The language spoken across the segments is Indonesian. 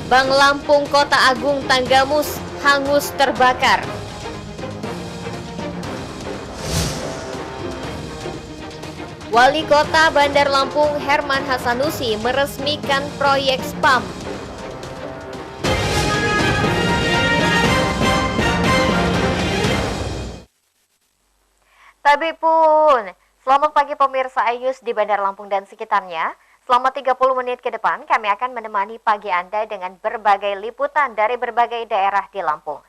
Bank Lampung Kota Agung Tanggamus hangus terbakar. Wali Kota Bandar Lampung Herman Hasanusi meresmikan proyek SPAM. Tapi pun, selamat pagi pemirsa iNews di Bandar Lampung dan sekitarnya. Selama 30 menit ke depan, kami akan menemani pagi Anda dengan berbagai liputan dari berbagai daerah di Lampung.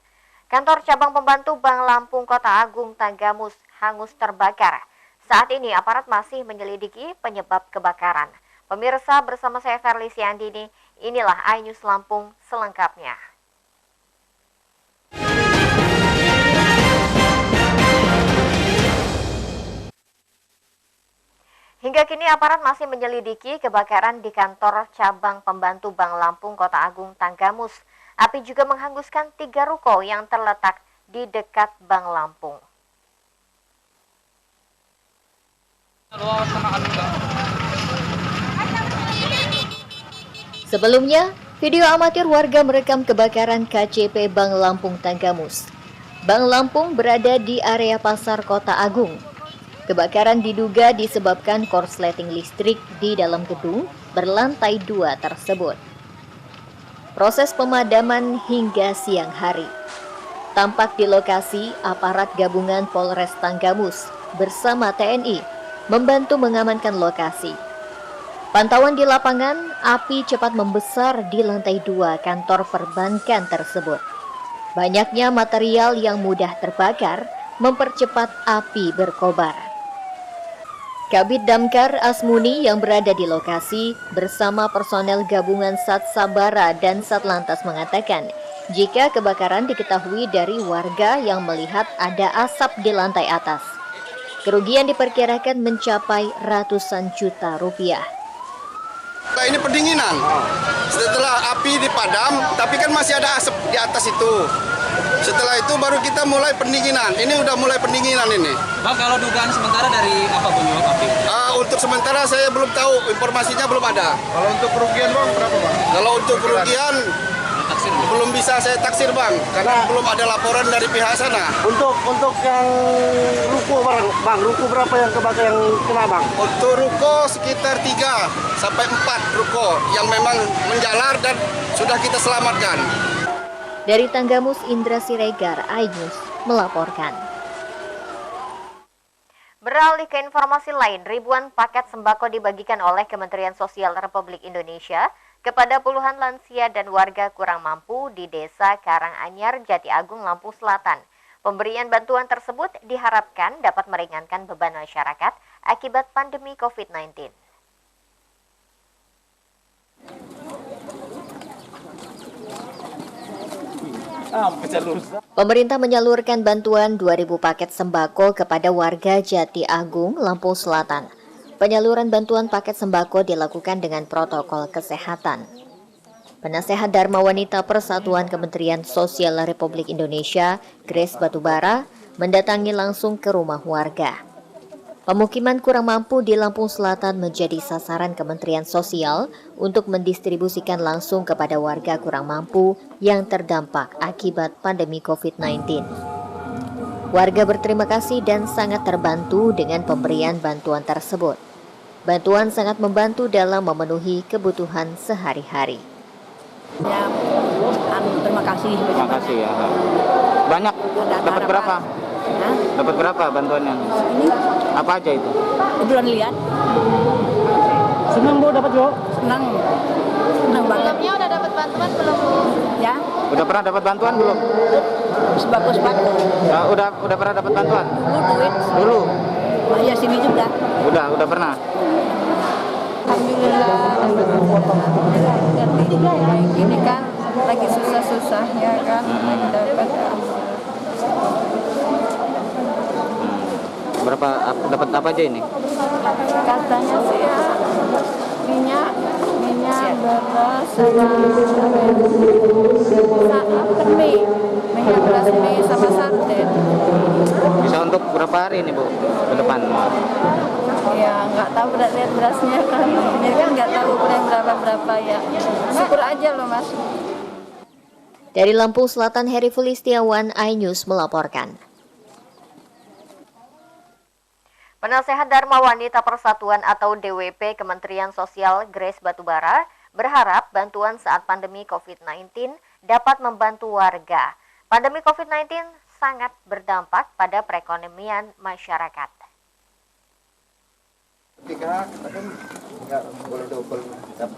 Kantor Cabang Pembantu Bank Lampung Kota Agung Tanggamus hangus terbakar. Saat ini aparat masih menyelidiki penyebab kebakaran. Pemirsa, bersama saya Verly Siandini, inilah iNews Lampung selengkapnya. Hingga kini aparat masih menyelidiki kebakaran di kantor cabang pembantu Bank Lampung Kota Agung Tanggamus. Api juga menghanguskan 3 ruko yang terletak di dekat Bank Lampung. Sebelumnya, video amatir warga merekam kebakaran KCP Bank Lampung Tanggamus. Bank Lampung berada di area pasar Kota Agung. Kebakaran diduga disebabkan korsleting listrik di dalam gedung berlantai 2 tersebut. Proses pemadaman hingga siang hari. Tampak di lokasi aparat gabungan Polres Tanggamus bersama TNI membantu mengamankan lokasi. Pantauan di lapangan, api cepat membesar di lantai 2 kantor perbankan tersebut. Banyaknya material yang mudah terbakar mempercepat api berkobar. Kabid Damkar Asmuni yang berada di lokasi bersama personel gabungan Sat Sabara dan Satlantas mengatakan, jika kebakaran diketahui dari warga yang melihat ada asap di lantai atas. Kerugian diperkirakan mencapai ratusan juta rupiah. Ini pendinginan. Setelah api dipadam, tapi kan masih ada asap di atas itu. Setelah itu baru kita mulai pendinginan. Ini udah mulai pendinginan ini. Bang, kalau dugaan sementara dari apa penyebab api? Untuk sementara saya belum tahu, informasinya belum ada. Kalau untuk kerugian bang, berapa bang? Kalau untuk kerugian belum bisa saya taksir bang, karena belum ada laporan dari pihak sana. Untuk yang ruko bang, ruko berapa yang kebakar yang kena bang? Untuk ruko sekitar 3 sampai 4 ruko yang memang menjalar dan sudah kita selamatkan. Dari Tanggamus, Indra Siregar, iNews melaporkan. Beralih ke informasi lain, ribuan paket sembako dibagikan oleh Kementerian Sosial Republik Indonesia kepada puluhan lansia dan warga kurang mampu di Desa Karanganyar, Jati Agung, Lampung Selatan. Pemberian bantuan tersebut diharapkan dapat meringankan beban masyarakat akibat pandemi COVID-19. Pemerintah menyalurkan bantuan 2.000 paket sembako kepada warga Jati Agung, Lampung Selatan. Penyaluran bantuan paket sembako dilakukan dengan protokol kesehatan. Penasehat Dharma Wanita Persatuan Kementerian Sosial Republik Indonesia, Grace Batubara, mendatangi langsung ke rumah warga. Pemukiman kurang mampu di Lampung Selatan menjadi sasaran Kementerian Sosial untuk mendistribusikan langsung kepada warga kurang mampu yang terdampak akibat pandemi COVID-19. Warga berterima kasih dan sangat terbantu dengan pemberian bantuan tersebut. Bantuan sangat membantu dalam memenuhi kebutuhan sehari-hari. Ya, terima kasih. Terima kasih ya. Banyak. Dapat berapa? Hah? Dapat berapa bantuannya? Ini Apa aja itu? bulan lihat. Senang bu dapat bu? Senang. Senang banget. Sebelumnya udah dapat bantuan belum, Bu? Ya, Udah pernah dapat bantuan belum? sembako. Nah, udah pernah dapat bantuan? Dulu duit. Dulu. Oh, ya sini juga. Udah pernah. Alhamdulillah. Gini kan lagi susah-susahnya kan. Lagi dapat. Dapat apa aja ini? Katanya sih ya minyak, beras, sama mie, minyak, beras, mie, sama sarden. Bisa untuk berapa hari ini Bu? Ke depan? Ya nggak tahu lihat berasnya kan, ini kan nggak tahu yang berapa ya. Syukur aja loh Mas. Dari Lampung Selatan, Heri Fulistiawan, iNews melaporkan. Penasehat Dharma Wanita Persatuan atau DWP Kementerian Sosial Grace Batubara berharap bantuan saat pandemi COVID-19 dapat membantu warga. Pandemi COVID-19 sangat berdampak pada perekonomian masyarakat.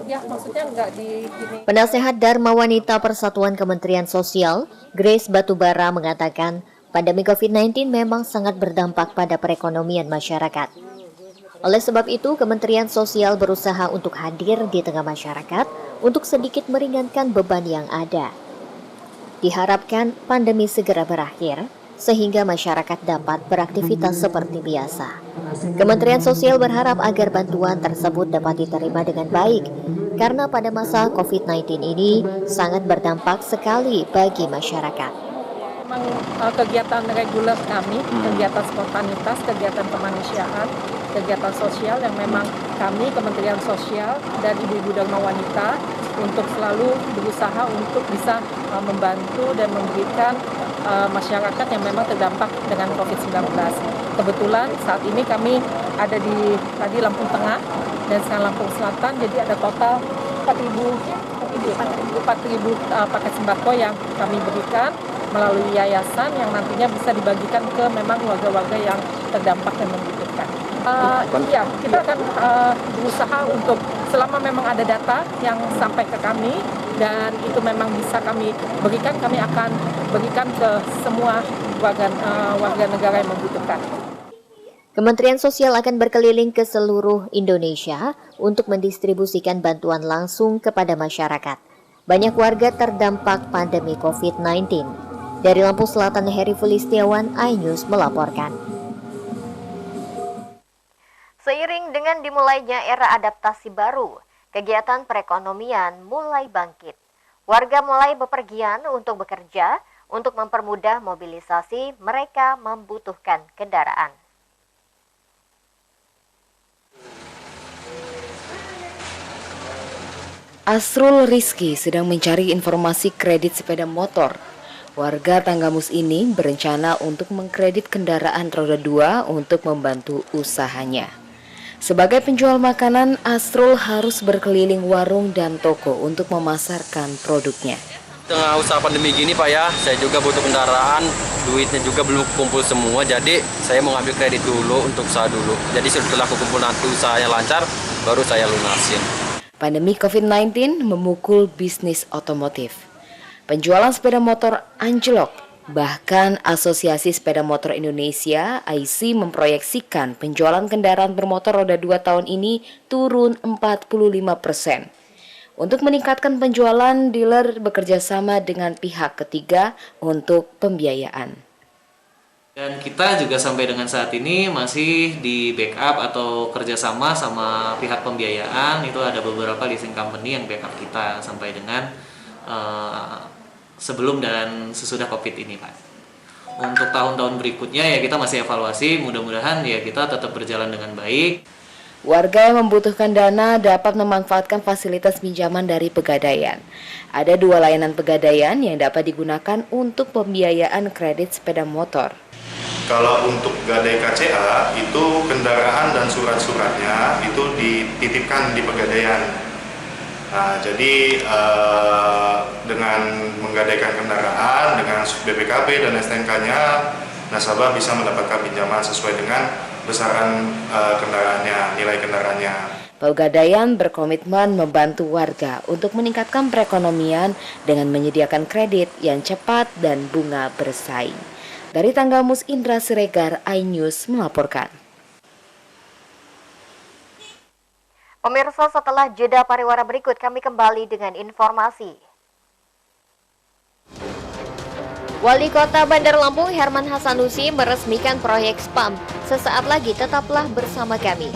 Ya maksudnya nggak di gini. Penasehat Dharma Wanita Persatuan Kementerian Sosial Grace Batubara mengatakan pandemi COVID-19 memang sangat berdampak pada perekonomian masyarakat. Oleh sebab itu, Kementerian Sosial berusaha untuk hadir di tengah masyarakat untuk sedikit meringankan beban yang ada. Diharapkan pandemi segera berakhir, sehingga masyarakat dapat beraktivitas seperti biasa. Kementerian Sosial berharap agar bantuan tersebut dapat diterima dengan baik, karena pada masa COVID-19 ini sangat berdampak sekali bagi masyarakat. Memang kegiatan reguler kami, kegiatan spontanitas, kegiatan kemanusiaan, kegiatan sosial yang memang kami Kementerian Sosial dan ibu-ibu Dharma Wanita untuk selalu berusaha untuk bisa membantu dan memberikan masyarakat yang memang terdampak dengan COVID-19. Kebetulan saat ini kami ada di tadi Lampung Tengah dan sekarang Lampung Selatan, jadi ada total 4.000 paket sembako yang kami berikan melalui yayasan yang nantinya bisa dibagikan ke memang warga-warga yang terdampak dan membutuhkan. Ya, kita akan berusaha untuk selama memang ada data yang sampai ke kami dan itu memang bisa kami berikan, kami akan berikan ke semua warga negara yang membutuhkan. Kementerian Sosial akan berkeliling ke seluruh Indonesia untuk mendistribusikan bantuan langsung kepada masyarakat. Banyak warga terdampak pandemi COVID-19. Dari Lampung Selatan, Heri Fulistiawan, iNews melaporkan. Seiring dengan dimulainya era adaptasi baru, kegiatan perekonomian mulai bangkit. Warga mulai bepergian untuk bekerja, untuk mempermudah mobilisasi mereka membutuhkan kendaraan. Asrul Rizky sedang mencari informasi kredit sepeda motor. Warga Tanggamus ini berencana untuk mengkredit kendaraan roda 2 untuk membantu usahanya. Sebagai penjual makanan, Asrul harus berkeliling warung dan toko untuk memasarkan produknya. Tengah usaha pandemi gini Pak ya, saya juga butuh kendaraan, duitnya juga belum kumpul semua, jadi saya mau ngambil kredit dulu untuk usaha dulu. Jadi setelah aku kumpul nanti usahanya lancar, baru saya lunasin. Pandemi COVID-19 memukul bisnis otomotif. Penjualan sepeda motor anjlok. Bahkan Asosiasi Sepeda Motor Indonesia (AISI) memproyeksikan penjualan kendaraan bermotor roda 2 tahun ini turun 45%. Untuk meningkatkan penjualan, dealer bekerja sama dengan pihak ketiga untuk pembiayaan. Dan kita juga sampai dengan saat ini masih di backup atau kerjasama sama pihak pembiayaan. Itu ada beberapa leasing company yang backup kita sampai dengan sebelum dan sesudah COVID ini, Pak. Untuk tahun-tahun berikutnya ya kita masih evaluasi, mudah-mudahan ya kita tetap berjalan dengan baik. Warga yang membutuhkan dana dapat memanfaatkan fasilitas pinjaman dari Pegadaian. Ada 2 layanan Pegadaian yang dapat digunakan untuk pembiayaan kredit sepeda motor. Kalau untuk Gadai KCA, itu kendaraan dan surat-suratnya itu dititipkan di Pegadaian. Nah, jadi dengan menggadaikan kendaraan, dengan BPKB dan STNK-nya, nasabah bisa mendapatkan pinjaman sesuai dengan besaran kendaraannya, nilai kendaraannya. Pegadaian berkomitmen membantu warga untuk meningkatkan perekonomian dengan menyediakan kredit yang cepat dan bunga bersaing. Dari Tanggamus, Indra Siregar, iNews melaporkan. Pemirsa, setelah jeda pariwara berikut kami kembali dengan informasi. Wali Kota Bandar Lampung Herman Hasanusi meresmikan proyek SPAM. Sesaat lagi tetaplah bersama kami.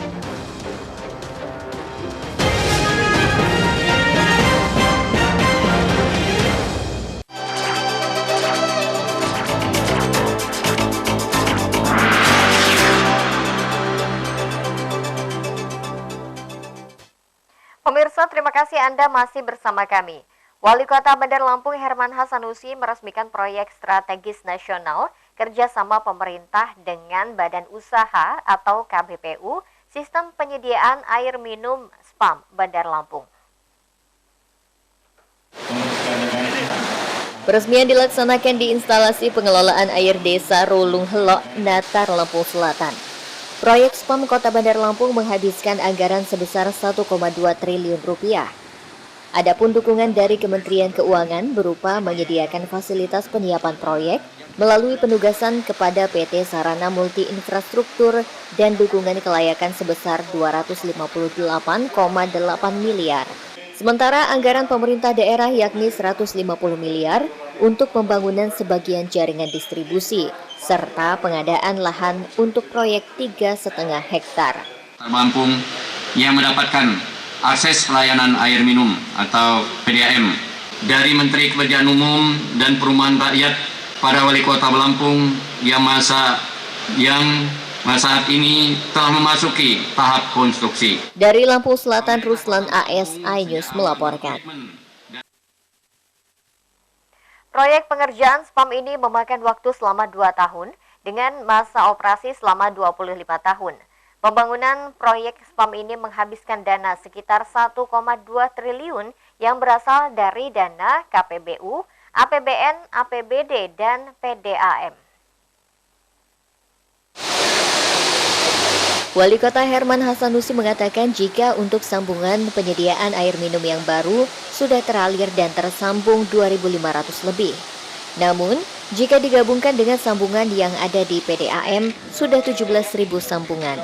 kasih Anda masih bersama kami. Wali Kota Bandar Lampung Herman Hasanusi meresmikan proyek strategis nasional kerjasama pemerintah dengan Badan Usaha atau KBPU Sistem Penyediaan Air Minum SPAM Bandar Lampung. Peresmian dilaksanakan di instalasi pengelolaan air desa Rulung Helok, Natar, Lampung Selatan. Proyek SPAM Kota Bandar Lampung menghabiskan anggaran sebesar 1,2 triliun rupiah. Adapun dukungan dari Kementerian Keuangan berupa menyediakan fasilitas penyiapan proyek melalui penugasan kepada PT Sarana Multi Infrastruktur dan dukungan kelayakan sebesar 258,8 miliar. Sementara anggaran pemerintah daerah yakni 150 miliar untuk pembangunan sebagian jaringan distribusi, serta pengadaan lahan untuk proyek 3,5 hektar. Lampung yang mendapatkan akses pelayanan air minum atau PDAM dari Menteri Pekerjaan Umum dan Perumahan Rakyat pada Wali Kota Lampung yang saat ini telah memasuki tahap konstruksi. Dari Lampung Selatan, Ruslan AS, iNews melaporkan. Proyek pengerjaan SPAM ini memakan waktu selama 2 tahun dengan masa operasi selama 25 tahun. Pembangunan proyek SPAM ini menghabiskan dana sekitar 1,2 triliun yang berasal dari dana KPBU, APBN, APBD, dan PDAM. Wali Kota Herman Hasanusi mengatakan jika untuk sambungan penyediaan air minum yang baru sudah teralir dan tersambung 2.500 lebih. Namun, jika digabungkan dengan sambungan yang ada di PDAM, sudah 17.000 sambungan.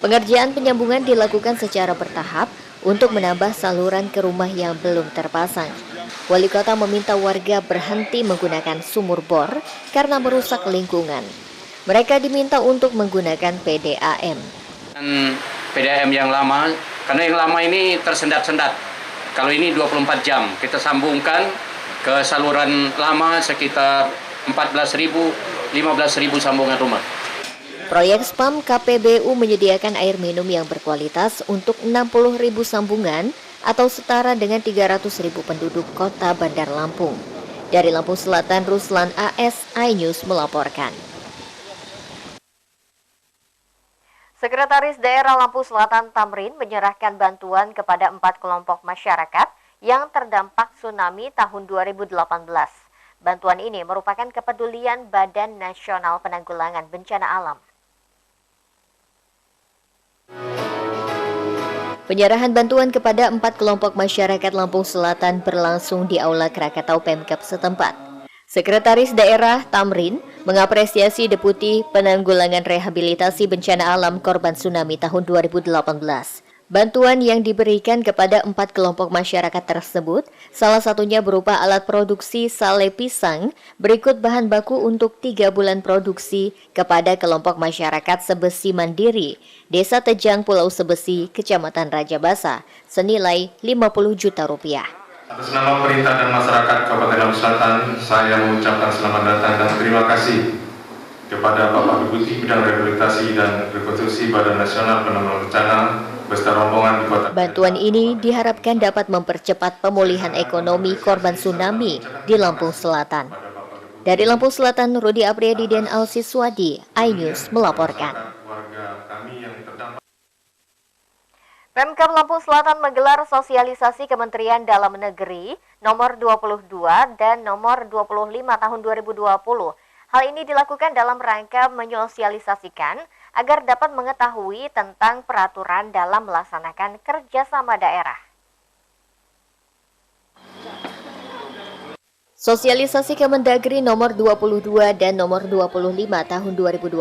Pengerjaan penyambungan dilakukan secara bertahap untuk menambah saluran ke rumah yang belum terpasang. Wali Kota meminta warga berhenti menggunakan sumur bor karena merusak lingkungan. Mereka diminta untuk menggunakan PDAM. PDAM yang lama, karena yang lama ini tersendat-sendat. Kalau ini 24 jam, kita sambungkan ke saluran lama sekitar 14.000, 15.000 sambungan rumah. Proyek SPAM KPBU menyediakan air minum yang berkualitas untuk 60.000 sambungan atau setara dengan 300.000 penduduk Kota Bandar Lampung. Dari Lampung Selatan, Ruslan AS, iNews melaporkan. Sekretaris Daerah Lampung Selatan Tamrin menyerahkan bantuan kepada 4 kelompok masyarakat yang terdampak tsunami tahun 2018. Bantuan ini merupakan kepedulian Badan Nasional Penanggulangan Bencana Alam. Penyerahan bantuan kepada 4 kelompok masyarakat Lampung Selatan berlangsung di Aula Krakatau Pemkab setempat. Sekretaris Daerah Tamrin mengapresiasi Deputi Penanggulangan Rehabilitasi Bencana Alam Korban Tsunami tahun 2018. Bantuan yang diberikan kepada 4 kelompok masyarakat tersebut, salah satunya berupa alat produksi sale pisang, berikut bahan baku untuk 3 bulan produksi kepada kelompok masyarakat Sebesi Mandiri, Desa Tejang, Pulau Sebesi, Kecamatan Raja Basa, senilai 50 juta rupiah. Atas nama pemerintah dan masyarakat Kabupaten Lampung Selatan, saya mengucapkan selamat datang dan terima kasih kepada Bapak Deputi Bidang Rehabilitasi dan Rekonstruksi Badan Nasional Penanggulangan Bencana beserta rombongan di Kota. Bantuan ini diharapkan dapat mempercepat pemulihan ekonomi korban tsunami di Lampung Selatan. Dari Lampung Selatan, Rudi Apriyadi dan Alsi Swadi, iNews melaporkan. Pemkab Lampung Selatan menggelar sosialisasi Kementerian Dalam Negeri nomor 22 dan nomor 25 tahun 2020. Hal ini dilakukan dalam rangka menyosialisasikan agar dapat mengetahui tentang peraturan dalam melaksanakan kerjasama daerah. Sosialisasi Kemendagri nomor 22 dan nomor 25 tahun 2020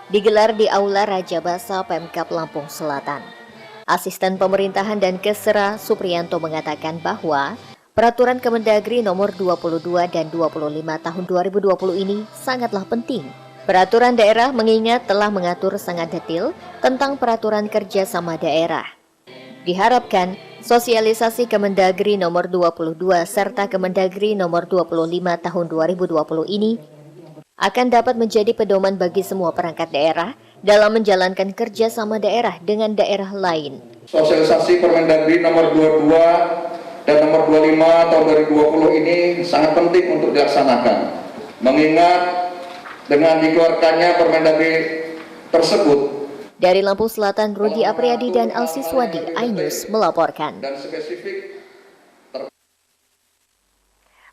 digelar di Aula Raja Basa Pemkab Lampung Selatan. Asisten Pemerintahan dan Kesera Supriyanto mengatakan bahwa peraturan Kemendagri nomor 22 dan 25 tahun 2020 ini sangatlah penting. Peraturan daerah mengingat telah mengatur sangat detail tentang peraturan kerjasama daerah. Diharapkan sosialisasi Kemendagri nomor 22 serta Kemendagri nomor 25 tahun 2020 ini akan dapat menjadi pedoman bagi semua perangkat daerah dalam menjalankan kerjasama daerah dengan daerah lain. Sosialisasi Permendagri nomor 22 dan nomor 25 tahun 2020 ini sangat penting untuk dilaksanakan. Mengingat dengan dikeluarkannya Permendagri tersebut. Dari Lampung Selatan, Rudi Apriyadi dan Alsi Swadi, iNews melaporkan.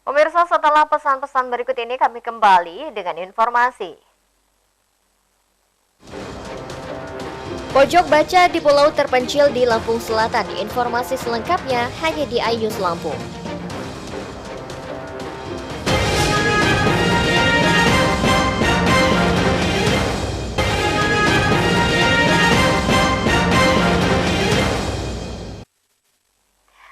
Pemirsa, setelah pesan-pesan berikut ini kami kembali dengan informasi. Pojok baca di pulau terpencil di Lampung Selatan. Informasi selengkapnya hanya di iNews Lampung.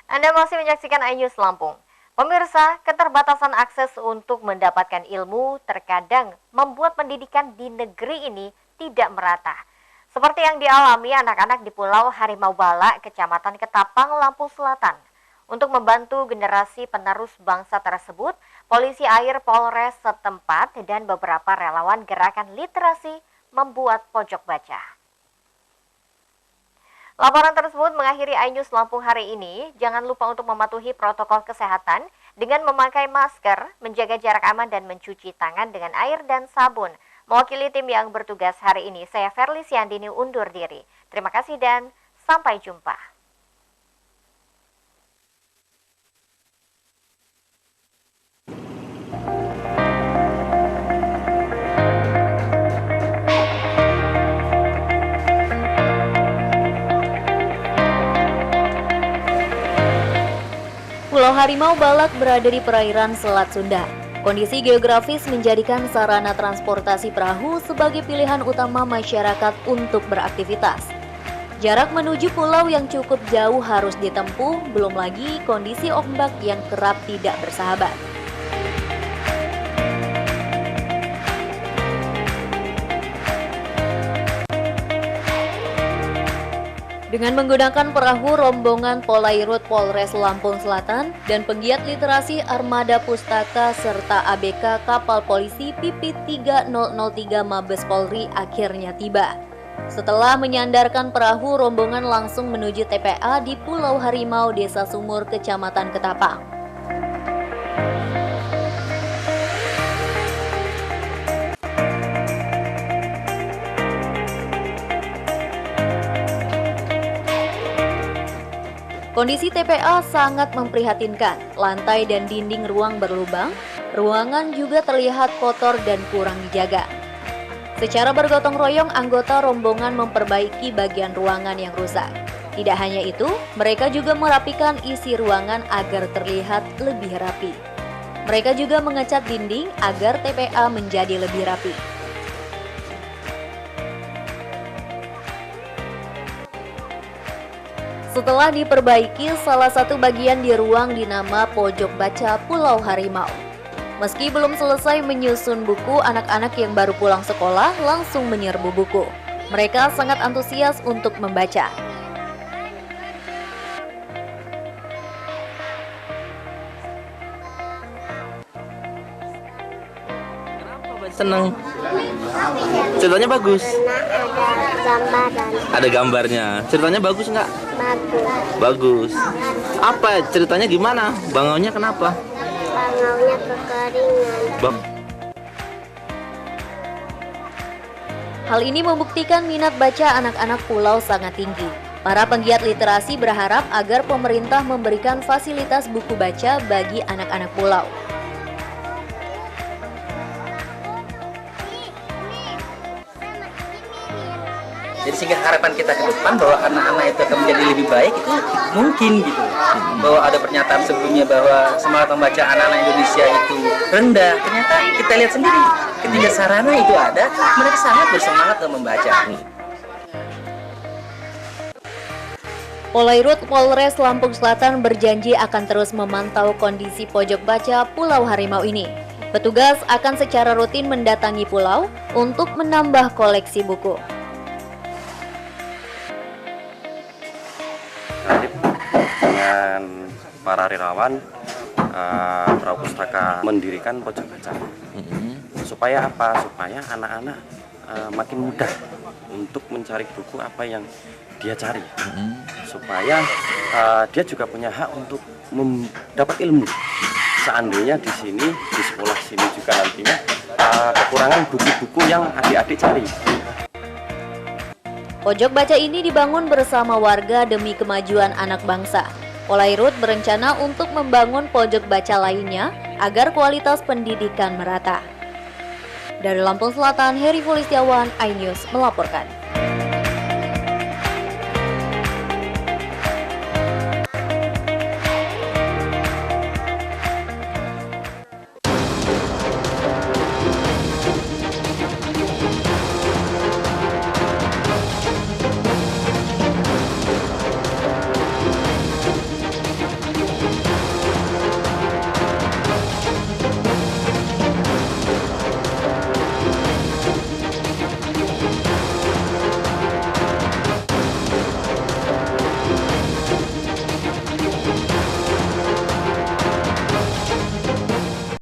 Anda masih menyaksikan iNews Lampung. Pemirsa, keterbatasan akses untuk mendapatkan ilmu terkadang membuat pendidikan di negeri ini tidak merata. Seperti yang dialami anak-anak di Pulau Harimau Bala, Kecamatan Ketapang, Lampung Selatan. Untuk membantu generasi penerus bangsa tersebut, polisi air Polres setempat dan beberapa relawan gerakan literasi membuat pojok baca. Laporan tersebut mengakhiri iNews Lampung hari ini. Jangan lupa untuk mematuhi protokol kesehatan dengan memakai masker, menjaga jarak aman dan mencuci tangan dengan air dan sabun. Mewakili tim yang bertugas hari ini, saya Verly Siandini undur diri. Terima kasih dan sampai jumpa. Pulau Harimau Balak berada di perairan Selat Sunda. Kondisi geografis menjadikan sarana transportasi perahu sebagai pilihan utama masyarakat untuk beraktivitas. Jarak menuju pulau yang cukup jauh harus ditempuh, belum lagi kondisi ombak yang kerap tidak bersahabat. Dengan menggunakan perahu rombongan Polairut Polres Lampung Selatan dan penggiat literasi Armada Pustaka serta ABK Kapal Polisi Pipit 3003 Mabes Polri akhirnya tiba. Setelah menyandarkan perahu, rombongan langsung menuju TPA di Pulau Harimau, Desa Sumur, Kecamatan Ketapang. Kondisi TPA sangat memprihatinkan. Lantai dan dinding ruang berlubang, ruangan juga terlihat kotor dan kurang dijaga. Secara bergotong royong, anggota rombongan memperbaiki bagian ruangan yang rusak. Tidak hanya itu, mereka juga merapikan isi ruangan agar terlihat lebih rapi. Mereka juga mengecat dinding agar TPA menjadi lebih rapi. Setelah diperbaiki, salah satu bagian di ruang dinama Pojok Baca Pulau Harimau. Meski belum selesai menyusun buku, anak-anak yang baru pulang sekolah langsung menyerbu buku. Mereka sangat antusias untuk membaca. Senang. Ceritanya bagus. Ada gambaran. Ada gambarnya. Ceritanya bagus nggak? Bagus. Bagus. Apa ceritanya gimana? Bangaunya kenapa? Bangaunya kekeringan. Hal ini membuktikan minat baca anak-anak pulau sangat tinggi. Para penggiat literasi berharap agar pemerintah memberikan fasilitas buku baca bagi anak-anak pulau. Jadi sehingga harapan kita ke depan bahwa anak-anak itu akan menjadi lebih baik itu mungkin gitu. Bahwa ada pernyataan sebelumnya bahwa semangat membaca anak-anak Indonesia itu rendah. Ternyata kita lihat sendiri ketika sarana itu ada, mereka sangat bersemangat dalam membaca. Polairut Polres Lampung Selatan berjanji akan terus memantau kondisi pojok baca Pulau Harimau ini. Petugas akan secara rutin mendatangi pulau untuk menambah koleksi buku. Dengan para relawan Perahu Pustaka mendirikan pojok baca. Supaya apa? Supaya anak-anak makin mudah untuk mencari buku apa yang dia cari, supaya dia juga punya hak untuk mendapat ilmu. Seandainya di sini, di sekolah sini juga nantinya kekurangan buku-buku yang adik-adik cari. Pojok baca ini dibangun bersama warga demi kemajuan anak bangsa. Polairut berencana untuk membangun pojok baca lainnya agar kualitas pendidikan merata. Dari Lampung Selatan, Heri Fulistiawan, iNews melaporkan.